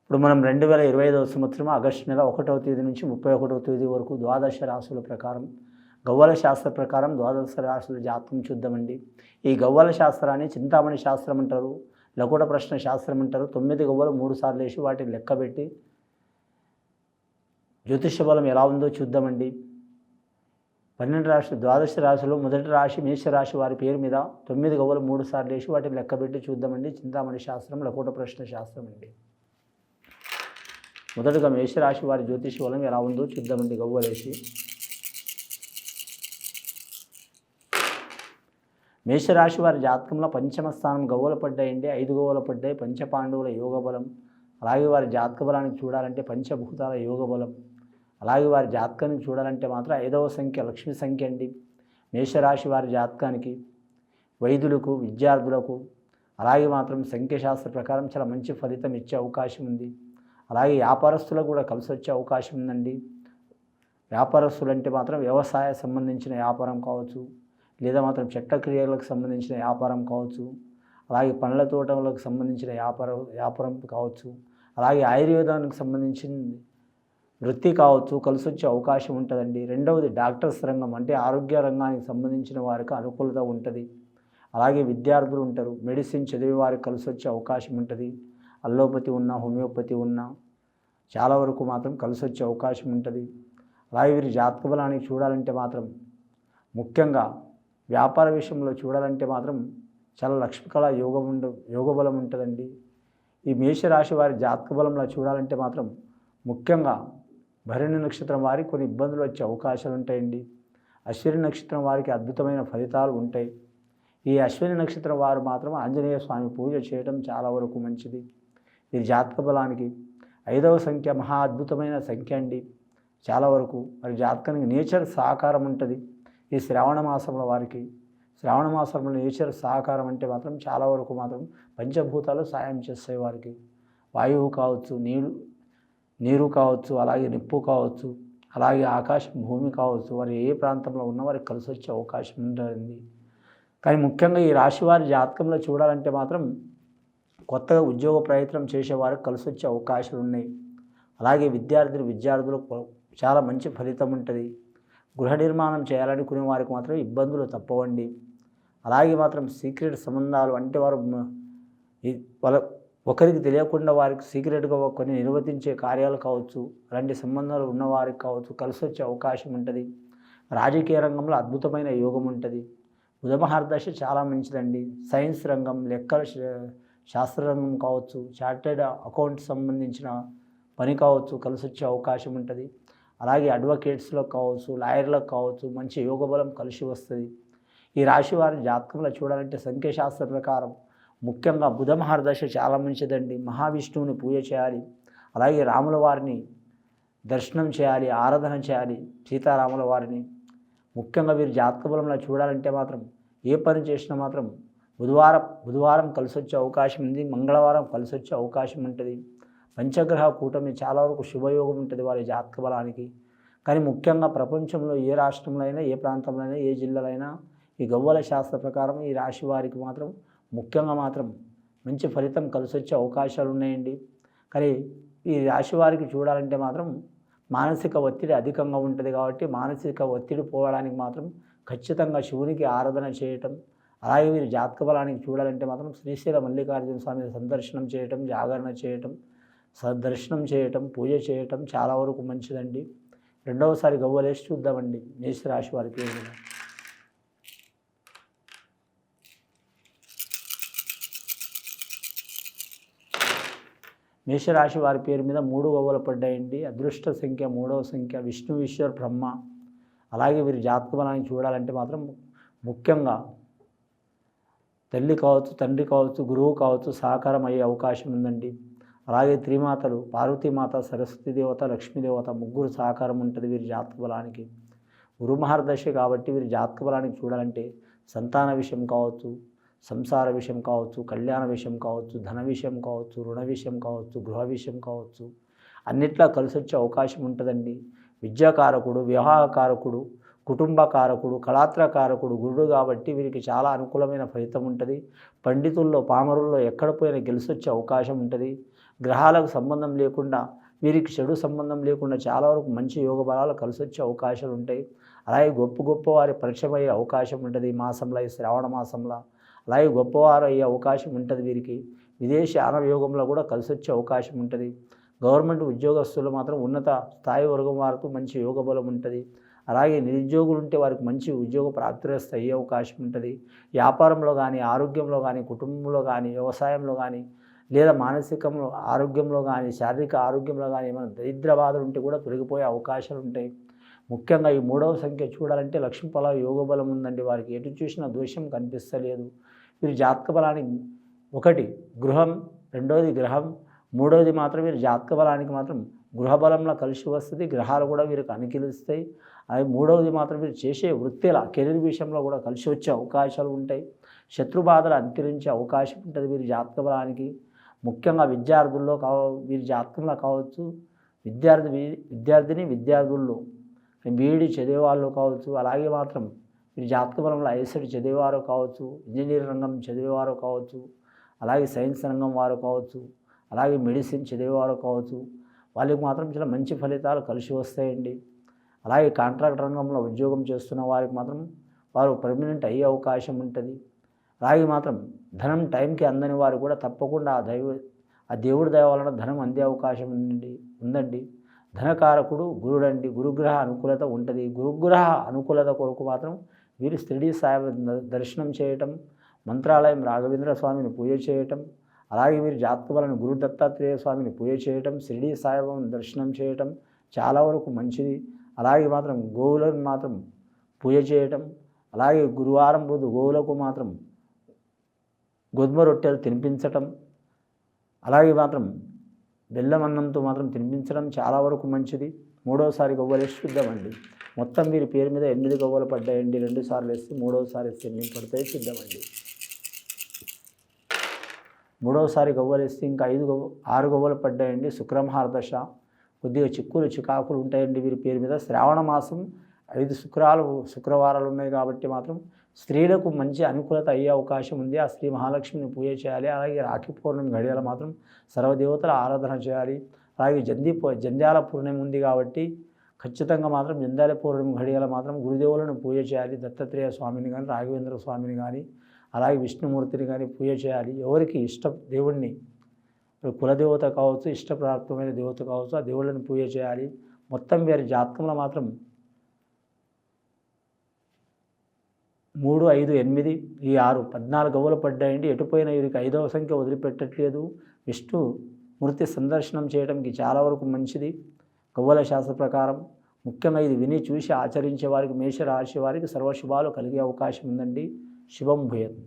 ఇప్పుడు మనం 2025వ సంవత్సరం ఆగస్టు నెల 1వ తేదీ నుంచి 31వ తేదీ వరకు ద్వాదశ రాశుల ప్రకారం గవ్వల శాస్త్ర ప్రకారం ద్వాదశ రాశుల జాతకం చూద్దామండి. ఈ గవ్వల శాస్త్రాన్ని చింతామణి శాస్త్రం అంటారు, లకుట ప్రశ్న శాస్త్రం అంటారు. 9 గవ్వలు 3 సార్లు వేసి వాటిని లెక్కబెట్టి జ్యోతిష బలం ఎలా ఉందో చూద్దామండి. 12 రాశులు ద్వాదశ రాశులు మొదటి రాశి మేషరాశి వారి పేరు మీద 9 గవ్వలు 3 సార్లు వేసి వాటిని లెక్కబెట్టి చూద్దామండి. చింతామణి శాస్త్రం, లకుట ప్రశ్న శాస్త్రం అండి. మొదటగా మేషరాశి వారి జ్యోతిష బలం ఎలా ఉందో చూద్దామండి. గవ్వలేసి మేషరాశి వారి జాతకంలో పంచమ స్థానం గవ్వలు పడ్డాయండి. 5 గవ్వలు పడ్డాయి. పంచపాండవుల యోగ బలం. అలాగే వారి జాతక బలానికి చూడాలంటే పంచభూతాల యోగ బలం. అలాగే వారి జాతకానికి చూడాలంటే మాత్రం 5వ సంఖ్య లక్ష్మి సంఖ్య అండి. మేషరాశి వారి జాతకానికి వైద్యులకు, విద్యార్థులకు అలాగే మాత్రం సంఖ్యశాస్త్ర ప్రకారం చాలా మంచి ఫలితం ఇచ్చే అవకాశం ఉంది. అలాగే వ్యాపారస్తులకు కూడా కలిసి వచ్చే అవకాశం ఉందండి. వ్యాపారస్తులు అంటే మాత్రం వ్యవసాయ సంబంధించిన వ్యాపారం కావచ్చు, లేదా మాత్రం చట్టక్రియలకు సంబంధించిన వ్యాపారం కావచ్చు, అలాగే పండ్ల తోటలకు సంబంధించిన వ్యాపారం కావచ్చు, అలాగే ఆయుర్వేదానికి సంబంధించిన వృత్తి కావచ్చు, కలిసి వచ్చే అవకాశం ఉంటుందండి. రెండవది డాక్టర్స్ రంగం అంటే ఆరోగ్య రంగానికి సంబంధించిన వారికి అనుకూలత ఉంటుంది. అలాగే విద్యార్థులు ఉంటారు, మెడిసిన్ చదివే వారికి కలిసి వచ్చే అవకాశం ఉంటుంది. అల్లోపతి ఉన్నా, హోమియోపతి ఉన్నా చాలా వరకు మాత్రం కలిసి వచ్చే అవకాశం ఉంటుంది. అలాగే వీరి జాతక బలానికి చూడాలంటే మాత్రం ముఖ్యంగా వ్యాపార విషయంలో చూడాలంటే మాత్రం చాలా లక్ష్మీకళ యోగ బలం ఉంటుందండి. ఈ మేషరాశి వారి జాతక బలంలో చూడాలంటే మాత్రం ముఖ్యంగా భరణి నక్షత్రం వారికి కొన్ని ఇబ్బందులు వచ్చే అవకాశాలు ఉంటాయండి. అశ్విని నక్షత్రం వారికి అద్భుతమైన ఫలితాలు ఉంటాయి. ఈ అశ్విని నక్షత్రం వారు మాత్రం ఆంజనేయ స్వామి పూజ చేయడం చాలా వరకు మంచిది. వీరి జాతక బలానికి 5వ సంఖ్య మహా అద్భుతమైన సంఖ్య అండి. చాలా వరకు వారి జాతకానికి నేచర్ సహకారం ఉంటుంది. ఈ శ్రావణ మాసంలో వారికి శ్రావణ మాసంలో నేచర్ సహకారం అంటే మాత్రం చాలా వరకు మాత్రం పంచభూతాలు సాయం చేస్తాయి వారికి. వాయువు కావచ్చు, నీరు కావచ్చు, అలాగే నిప్పు కావచ్చు, అలాగే ఆకాశం, భూమి కావచ్చు, వారు ఏ ప్రాంతంలో ఉన్న వారికి కలిసి వచ్చే అవకాశం ఉంటుంది. కానీ ముఖ్యంగా ఈ రాశి వారి జాతకంలో చూడాలంటే మాత్రం కొత్తగా ఉద్యోగ ప్రయత్నం చేసేవారికి కలిసి వచ్చే అవకాశాలు ఉన్నాయి. అలాగే విద్యార్థులకు చాలా మంచి ఫలితం ఉంటుంది. గృహ నిర్మాణం చేయాలనుకునే వారికి మాత్రం ఇబ్బందులు తప్పవండి. అలాగే మాత్రం సీక్రెట్ సంబంధాలు అంటే వారు వాళ్ళ ఒకరికి తెలియకుండా వారికి సీక్రెట్గా కొన్ని నిర్వర్తించే కార్యాలు కావచ్చు, అలాంటి సంబంధాలు ఉన్నవారికి కావచ్చు కలిసి వచ్చే అవకాశం ఉంటుంది. రాజకీయ రంగంలో అద్భుతమైన యోగం ఉంటుంది. బుధ మహర్దశ చాలా మంచిదండి. సైన్స్ రంగం, లెక్కల శాస్త్రరంగం కావచ్చు, చార్టెడ్ అకౌంట్ సంబంధించిన పని కావచ్చు కలిసి వచ్చే అవకాశం ఉంటుంది. అలాగే అడ్వకేట్స్లకు కావచ్చు, లాయర్లకు కావచ్చు మంచి యోగ బలం కలిసి వస్తుంది. ఈ రాశి వారి జాతకంలో చూడాలంటే సంఖ్యాశాస్త్ర ప్రకారం ముఖ్యంగా బుధ మహర్దశ చాలా మంచిదండి. మహావిష్ణువుని పూజ చేయాలి, అలాగే రాముల వారిని దర్శనం చేయాలి, ఆరాధన చేయాలి, సీతారాముల వారిని. ముఖ్యంగా వీరి జాతక బలంలో చూడాలంటే మాత్రం ఏ పని చేసినా మాత్రం బుధవారం కలిసి వచ్చే అవకాశం ఉంది. మంగళవారం కలిసి వచ్చే అవకాశం ఉంటుంది. పంచగ్రహ కూటమి చాలా వరకు శుభయోగం ఉంటుంది వారి జాతక బలానికి. కానీ ముఖ్యంగా ప్రపంచంలో ఏ రాష్ట్రంలో అయినా, ఏ ప్రాంతంలో అయినా, ఏ జిల్లాలో అయినా ఈ గవ్వల శాస్త్ర ప్రకారం ఈ రాశి వారికి మాత్రం ముఖ్యంగా మాత్రం మంచి ఫలితం కలిసి వచ్చే అవకాశాలు ఉన్నాయండి. కానీ ఈ రాశి వారికి చూడాలంటే మాత్రం మానసిక ఒత్తిడి అధికంగా ఉంటుంది. కాబట్టి మానసిక ఒత్తిడి పోవడానికి మాత్రం ఖచ్చితంగా శివునికి ఆరాధన చేయటం, అలాగే వీరి జాతక బలానికి చూడాలంటే మాత్రం శ్రీశైల మల్లికార్జున స్వామి సందర్శనం చేయటం, జాగరణ చేయటం, దర్శనం చేయటం, పూజ చేయటం చాలా వరకు మంచిదండి. రెండవసారి గవ్వలేసి చూద్దామండి మేషరాశి వారి పేరు మీద. మేషరాశి వారి పేరు మీద 3 గవ్వలు పడ్డాయండి. అదృష్ట సంఖ్య 3వ సంఖ్య విష్ణు, ఈశ్వర్, బ్రహ్మ. అలాగే వీరి జాతక బలానికి చూడాలంటే మాత్రం ముఖ్యంగా తల్లి కావచ్చు, తండ్రి కావచ్చు, గురువు కావచ్చు సహకారం అయ్యే అవకాశం ఉందండి. అలాగే త్రిమాతలు పార్వతీమాత, సరస్వతి దేవత, లక్ష్మీదేవత ముగ్గురు సహకారం ఉంటుంది వీరి జాతక బలానికి. గురు మహర్దశ కాబట్టి వీరి జాతక బలానికి చూడాలంటే సంతాన విషయం కావచ్చు, సంసార విషయం కావచ్చు, కళ్యాణ విషయం కావచ్చు, ధన విషయం కావచ్చు, రుణ విషయం కావచ్చు, గృహ విషయం కావచ్చు, అన్నిట్లా కలిసి వచ్చే అవకాశం ఉంటుందండి. విద్యాకారకుడు, వివాహకారకుడు, కుటుంబకారకుడు, కళాత్రకారకుడు గురుడు కాబట్టి వీరికి చాలా అనుకూలమైన ఫలితం ఉంటుంది. పండితుల్లో, పామరుల్లో ఎక్కడ పోయినా గెలిసొచ్చే అవకాశం ఉంటుంది. గ్రహాలకు సంబంధం లేకుండా, వీరికి చెడు సంబంధం లేకుండా చాలా వరకు మంచి యోగ బలాలు కలిసొచ్చే అవకాశాలు ఉంటాయి. అలాగే గొప్ప గొప్ప వారి పరిచయం అయ్యే అవకాశం ఉంటుంది ఈ మాసంలో, ఈ శ్రావణ మాసంలో. అలాగే గొప్పవారు అయ్యే అవకాశం ఉంటుంది వీరికి. విదేశీ ఆనవయోగంలో కూడా కలిసొచ్చే అవకాశం ఉంటుంది. గవర్నమెంట్ ఉద్యోగస్తులు మాత్రం ఉన్నత స్థాయి వర్గం వారితో మంచి యోగ బలం ఉంటుంది. అలాగే నిరుద్యోగులు ఉంటే వారికి మంచి ఉద్యోగ ప్రాప్తిరస్తు అయ్యే అవకాశం ఉంటుంది. వ్యాపారంలో కానీ, ఆరోగ్యంలో కానీ, కుటుంబంలో కానీ, వ్యవసాయంలో కానీ, లేదా మానసికంలో ఆరోగ్యంలో కానీ, శారీరక ఆరోగ్యంలో కానీ ఏమైనా దరిద్ర బాధలు ఉంటే కూడా తొలగిపోయే అవకాశాలు ఉంటాయి. ముఖ్యంగా ఈ 3వ సంఖ్య చూడాలంటే లక్ష్మీఫల యోగ బలం ఉందండి. వారికి ఎటు చూసినా దోషం కనిపిస్తలేదు. వీరి జాతక బలానికి 1 గృహం, 2వది గ్రహం, 3వది మాత్రం వీరి జాతక బలానికి మాత్రం గృహబలంలో కలిసి వస్తుంది. గ్రహాలు కూడా వీరికి అనుకూలిస్తాయి. అది 3వది మాత్రం వీరు చేసే వృత్తిల కెరీర్ విషయంలో కూడా కలిసి వచ్చే అవకాశాలు ఉంటాయి. శత్రు బాధలు అంతరించే అవకాశం ఉంటుంది వీరి జాతక బలానికి. ముఖ్యంగా విద్యార్థుల్లో వీరి జాతకంలో కావచ్చు, విద్యార్థుల్లో బీఈడీ చదివేవాళ్ళు కావచ్చు, అలాగే మాత్రం వీరి జాతక బలంలో ఐసెట్ చదివేవారు కావచ్చు, ఇంజనీరింగ్ రంగం చదివేవారు కావచ్చు, అలాగే సైన్స్ రంగం వారు కావచ్చు, అలాగే మెడిసిన్ చదివేవారు కావచ్చు, వాళ్ళకి మాత్రం చాలా మంచి ఫలితాలు కలిసి వస్తాయండి. అలాగే కాంట్రాక్ట్ రంగంలో ఉద్యోగం చేస్తున్న వారికి మాత్రం వారు పర్మనెంట్ అయ్యే అవకాశం ఉంటుంది. అలాగే మాత్రం ధనం టైంకి అందని వారు కూడా తప్పకుండా ఆ దేవుడి దయ వలన ధనం అందే అవకాశం ఉందండి. ధనకారకుడు గురుడండి. గురుగ్రహ అనుకూలత ఉంటుంది. గురుగ్రహ అనుకూలత కొరకు మాత్రం వీరు షిరిడీ సాయి దర్శనం చేయటం, మంత్రాలయం రాఘవేంద్ర స్వామిని పూజ చేయటం, అలాగే వీరి జాతక బలాన్ని గురు దత్తాత్రేయ స్వామిని పూజ చేయటం, షిరిడీ సాయిబాబాను దర్శనం చేయటం చాలా వరకు మంచిది. అలాగే మాత్రం గోవులను మాత్రం పూజ చేయటం, అలాగే గురువారం రోజు గోవులకు మాత్రం గోధుమ రొట్టెలు తినిపించటం, అలాగే మాత్రం బెల్లం అన్నంతో మాత్రం తినిపించడం చాలా వరకు మంచిది. 3వసారి గవ్వలు వేసి చూద్దామండి. మొత్తం వీరి పేరు మీద 8 గవ్వలు పడ్డాయండి. 2 సార్లు వేస్తే 3వసారి వేస్తే ఎన్ని పడతాయి చూద్దామండి. 3వసారి గవ్వలు వేస్తే ఇంకా 6 గవ్వలు పడ్డాయండి. శుక్రమహారదశ, కొద్దిగా చిక్కులు చికాకులు ఉంటాయండి వీరి పేరు మీద. శ్రావణ మాసం 5 శుక్రవారాలు ఉన్నాయి కాబట్టి మాత్రం స్త్రీలకు మంచి అనుకూలత అయ్యే అవకాశం ఉంది. ఆ శ్రీ మహాలక్ష్మిని పూజ చేయాలి. అలాగే రాఖీ పౌర్ణమి గడియల మాత్రం సర్వదేవతల ఆరాధన చేయాలి. అలాగే జంధ్యాల పూర్ణిమ ఉంది కాబట్టి ఖచ్చితంగా మాత్రం జంధ్యాల పౌర్ణమి గడియల మాత్రం గురుదేవులను పూజ చేయాలి. దత్తాత్రేయ స్వామిని కానీ, రాఘవేంద్ర స్వామిని కానీ, అలాగే విష్ణుమూర్తిని కానీ పూజ చేయాలి. ఎవరికి ఇష్ట దేవుణ్ణి, కులదేవత కావచ్చు, ఇష్టప్రాప్తమైన దేవత కావచ్చు, ఆ దేవుళ్ళని పూజ చేయాలి. మొత్తం వీరి జాతకంలో మాత్రం 3, 5, 8 ఈ 6 14 గవ్వలు పడ్డాయండి. ఎటుపోయిన వీరికి 5వ సంఖ్య వదిలిపెట్టట్లేదు. విష్ణుమూర్తి సందర్శనం చేయడానికి చాలా వరకు మంచిది గవ్వల శాస్త్ర ప్రకారం. ముఖ్యంగా ఇది విని చూసి ఆచరించే వారికి, మేషరాశి వారికి సర్వశుభాలు కలిగే అవకాశం ఉందండి. శుభం భూయాత్.